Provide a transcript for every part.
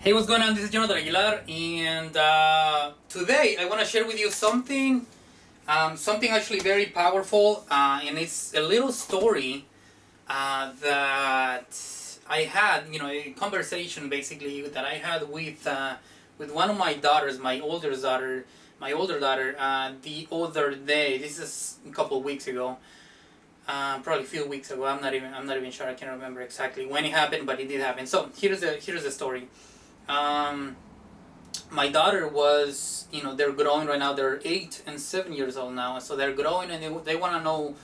Hey, what's going on? This is Jonathan Aguilar, and today I want to share with you something actually very powerful, and it's a little story that I had, a conversation basically that I had with one of my daughters, my older daughter, the other day. This is a couple of weeks ago. Probably a few weeks ago. I'm not even sure. I can't remember exactly when it happened, but it did happen. So here's the story. Um, my daughter was, they're growing right now. They're 8 and 7 years old now, so they're growing, and they want to know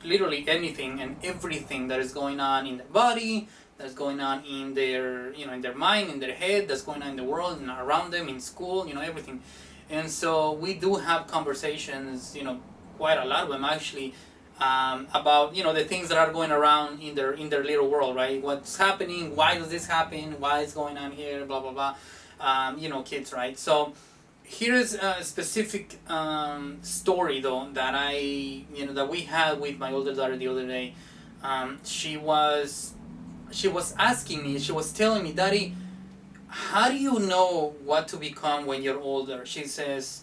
literally anything and everything that is going on in their body, that's going on in their, in their mind, in their head, that's going on in the world and around them, in school, everything. And so we do have conversations, quite a lot of them actually, about the things that are going around in their little world, right? What's happening? Why does this happen? Why is going on here? Blah blah blah. Kids, right? So here's a specific story though that we had with my older daughter the other day. She was asking me. She was telling me, "Daddy, how do you know what to become when you're older?" She says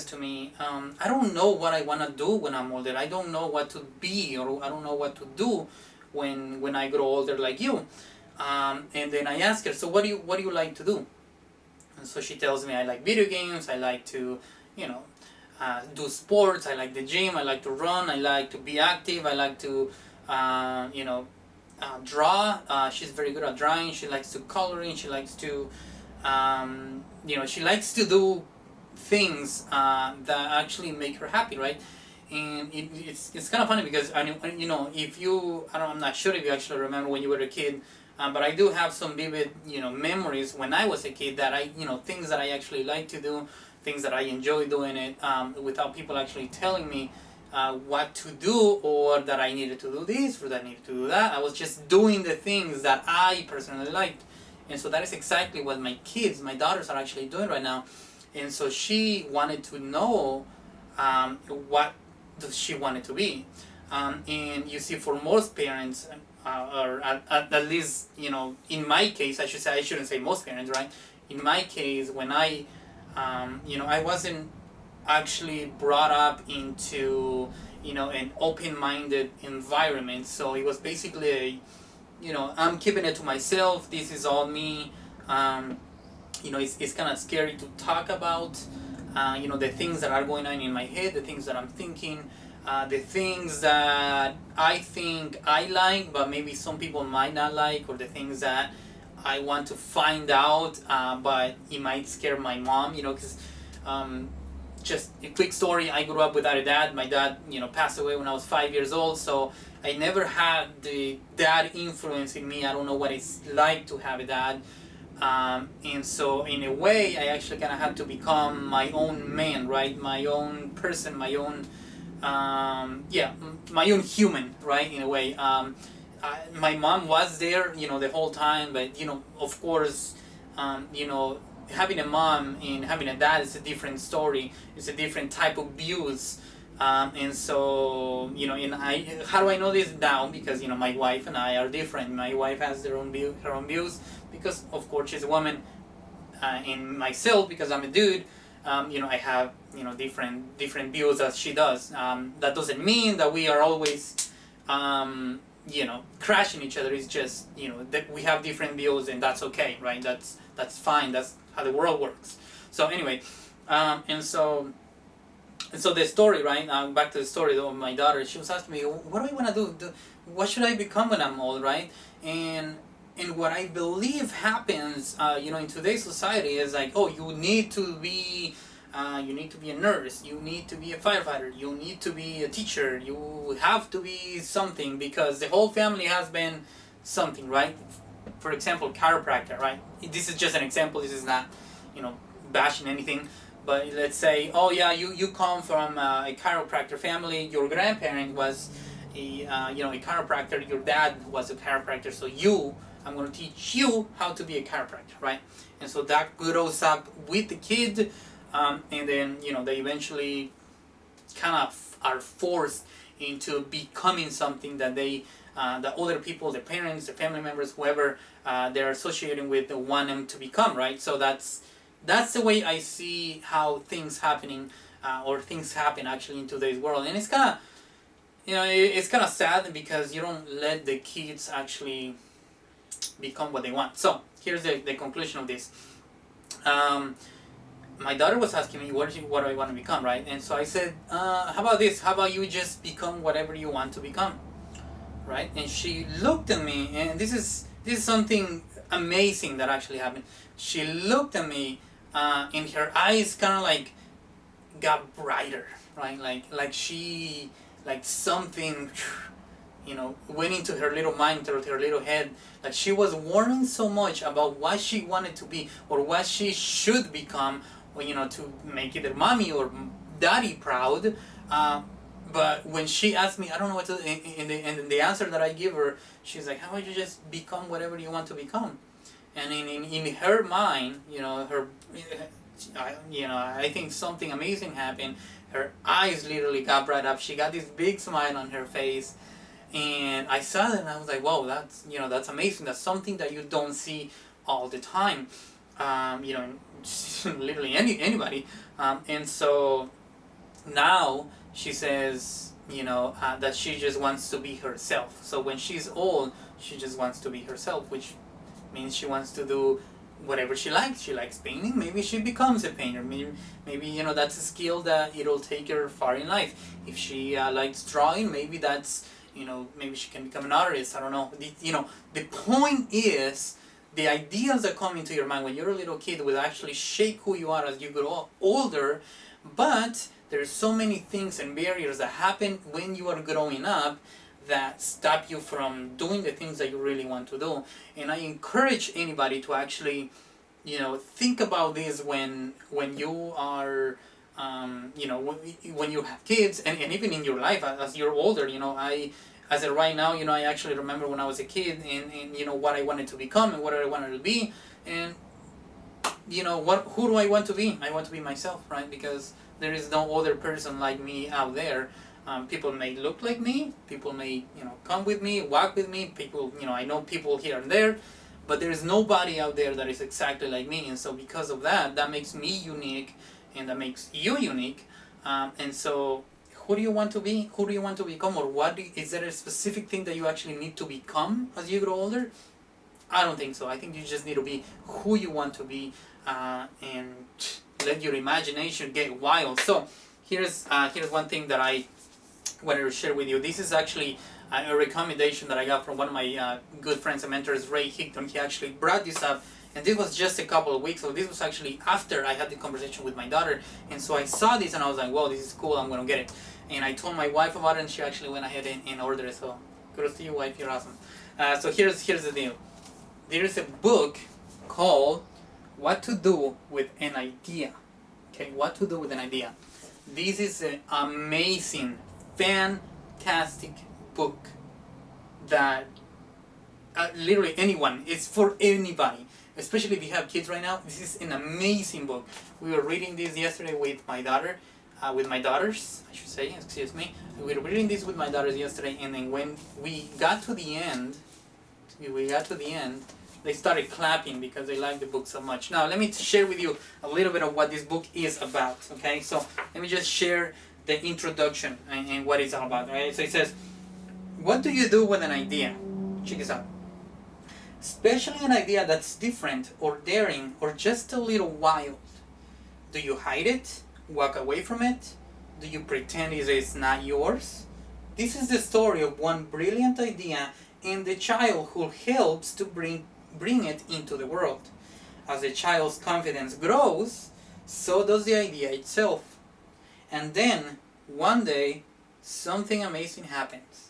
to me, "I don't know what I want to do when I'm older. I don't know what to be, or I don't know what to do when I grow older like you." And then I ask her, "So what do you like to do?" And so she tells me, "I like video games. I like to, do sports. I like the gym. I like to run. I like to be active. I like to, draw. She's very good at drawing. She likes to coloring. She likes to, she likes to do things that actually make her happy, right?" And it's kind of funny because if I'm not sure if you actually remember when you were a kid, but I do have some vivid memories when I was a kid that things that I actually like to do, things that I enjoy doing it without people actually telling me what to do, or that I needed to do this or that I needed to do that. I was just doing the things that I personally liked. And so that is exactly what my daughters are actually doing right now. And so she wanted to know what she wanted to be. And you see, for most parents, or at least, in my case, I shouldn't say most parents, right? In my case, when I wasn't actually brought up into, an open-minded environment. So it was basically I'm keeping it to myself. This is all me. It's kind of scary to talk about, the things that are going on in my head, the things that I'm thinking, the things that I think I like, but maybe some people might not like, or the things that I want to find out, but it might scare my mom, because just a quick story, I grew up without a dad. My dad, passed away when I was 5 years old, so I never had the dad influence in me. I don't know what it's like to have a dad. And so in a way, I actually kind of had to become my own man, right? My own person, my own, my own human, right? In a way. My mom was there, the whole time, but, of course, having a mom and having a dad is a different story. It's a different type of views. And so, how do I know this now? Because, my wife and I are different. My wife has her own views, because, of course, she's a woman. And myself, because I'm a dude, I have, different views as she does. That doesn't mean that we are always, crashing each other. It's just, that we have different views, and that's okay, right? That's fine. That's how the world works. So anyway, and so the story, right? Back to the story of my daughter. She was asking me, "What do I want to do? What should I become when I'm old?" Right? And what I believe happens, in today's society is like, oh, you need to be a nurse, you need to be a firefighter, you need to be a teacher, you have to be something, because the whole family has been something, right? For example, chiropractor, right? This is just an example. This is not, bashing anything. But let's say, oh yeah, you come from a chiropractor family. Your grandparent was a chiropractor. Your dad was a chiropractor. So I'm going to teach you how to be a chiropractor, right? And so that grows up with the kid, and then they eventually kind of are forced into becoming something that the other people, the parents, the family members, whoever they're associating with the one them to become, right? So that's the way I see how things happening, or things happen actually in today's world. And it's kind of, it's kind of sad because you don't let the kids actually become what they want. So here's the conclusion of this. My daughter was asking me, what do I want to become, right? And so I said, how about this? How about you just become whatever you want to become, right? And she looked at me, and this is something amazing that actually happened. She looked at me, and her eyes kind of like got brighter, right? Like something, went into her little mind, through her little head. Like she was worrying so much about what she wanted to be or what she should become, or, to make either mommy or daddy proud. But when she asked me, I don't know what to, and the answer that I give her, she's like, how about you just become whatever you want to become? And in her mind, I think something amazing happened. Her eyes literally got bright up. She got this big smile on her face. And I saw that and I was like, whoa, that's amazing. That's something that you don't see all the time. Literally anybody. And so now she says, that she just wants to be herself. So when she's old, she just wants to be herself, which means she wants to do whatever she likes. She likes painting. Maybe she becomes a painter. Maybe that's a skill that it'll take her far in life. If she likes drawing, maybe that's, maybe she can become an artist. I don't know. The point is, the ideas that come into your mind when you're a little kid will actually shape who you are as you grow older. But there's so many things and barriers that happen when you are growing up that stop you from doing the things that you really want to do. And I encourage anybody to actually, think about this when you are, when you have kids, and even in your life as you're older. As of right now, I actually remember when I was a kid and what I wanted to become and what I wanted to be. And who do I want to be? I want to be myself, right? Because there is no other person like me out there. People may look like me, people may, come with me, walk with me, people, I know people here and there, but there is nobody out there that is exactly like me. And so because of that makes me unique, and that makes you unique. And so who do you want to be? Who do you want to become? Or is there a specific thing that you actually need to become as you grow older? I don't think so. I think you just need to be who you want to be, and let your imagination get wild. So here's one thing that I wanted to share with you. This is actually a recommendation that I got from one of my good friends and mentors, Ray Hickton. He actually brought this up, and this was just a couple of weeks ago. This was actually after I had the conversation with my daughter, and so I saw this and I was like, "Whoa, this is cool! I'm gonna get it." And I told my wife about it, and she actually went ahead and ordered it. So kudos to you, wife. You're awesome. So here's the deal. There is a book called "What to Do with an Idea." Okay, what to do with an idea. This is an amazing, fantastic book that literally anyone, it's for anybody, especially if you have kids right now. This is an amazing book. We were reading this yesterday with my daughter, with my daughters, I should say, excuse me. We were reading this with my daughters yesterday, and then when we got to the end, they started clapping because they liked the book so much. Now, let me share with you a little bit of what this book is about, okay? So, let me just share the introduction and what it's all about, right? So it says, what do you do with an idea? Check this out. Especially an idea that's different or daring or just a little wild. Do you hide it? Walk away from it? Do you pretend it is not yours? This is the story of one brilliant idea and the child who helps to bring it into the world. As the child's confidence grows, so does the idea itself. And then, one day, something amazing happens.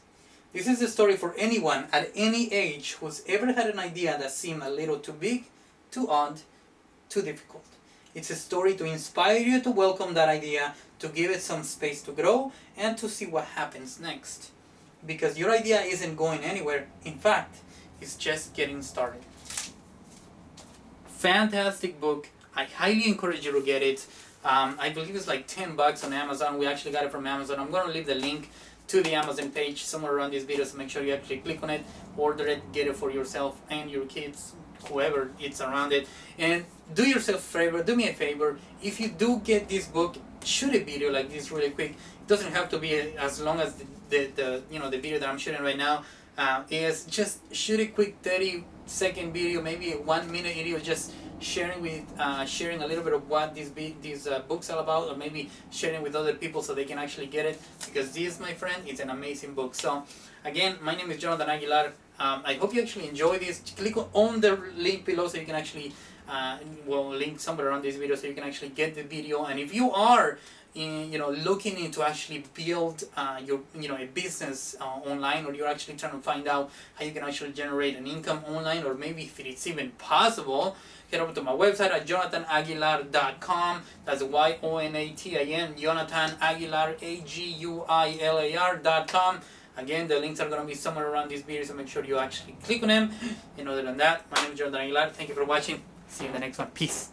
This is the story for anyone at any age who's ever had an idea that seemed a little too big, too odd, too difficult. It's a story to inspire you to welcome that idea, to give it some space to grow, and to see what happens next. Because your idea isn't going anywhere. In fact, it's just getting started. Fantastic book. I highly encourage you to get it. I believe it's like $10 on Amazon. We actually got it from Amazon. I'm going to leave the link to the Amazon page somewhere around this video, so make sure you actually click on it, order it, get it for yourself and your kids, whoever it's around it. And do yourself a favor, do me a favor, if you do get this book, shoot a video like this really quick. It doesn't have to be as long as the the video that I'm shooting right now is. Just shoot a quick 30-second video, maybe a 1 minute video, just sharing a little bit of what these books are about, or maybe sharing with other people so they can actually get it, because this, my friend, is an amazing book. So again, my name is Jonathan Aguilar. I hope you actually enjoy this. Click on the link below so you can actually link somewhere around this video so you can actually get the video. And if you are looking into actually build your a business online, or you're actually trying to find out how you can actually generate an income online, or maybe if it's even possible, head over to my website at jonathanaguilar.com. That's YONATHAN, Jonathan Aguilar, AGUILAR.com. Again, the links are going to be somewhere around this video, so make sure you actually click on them. And other than that, my name is Jonathan Aguilar. Thank you for watching. See you in the next one. Peace.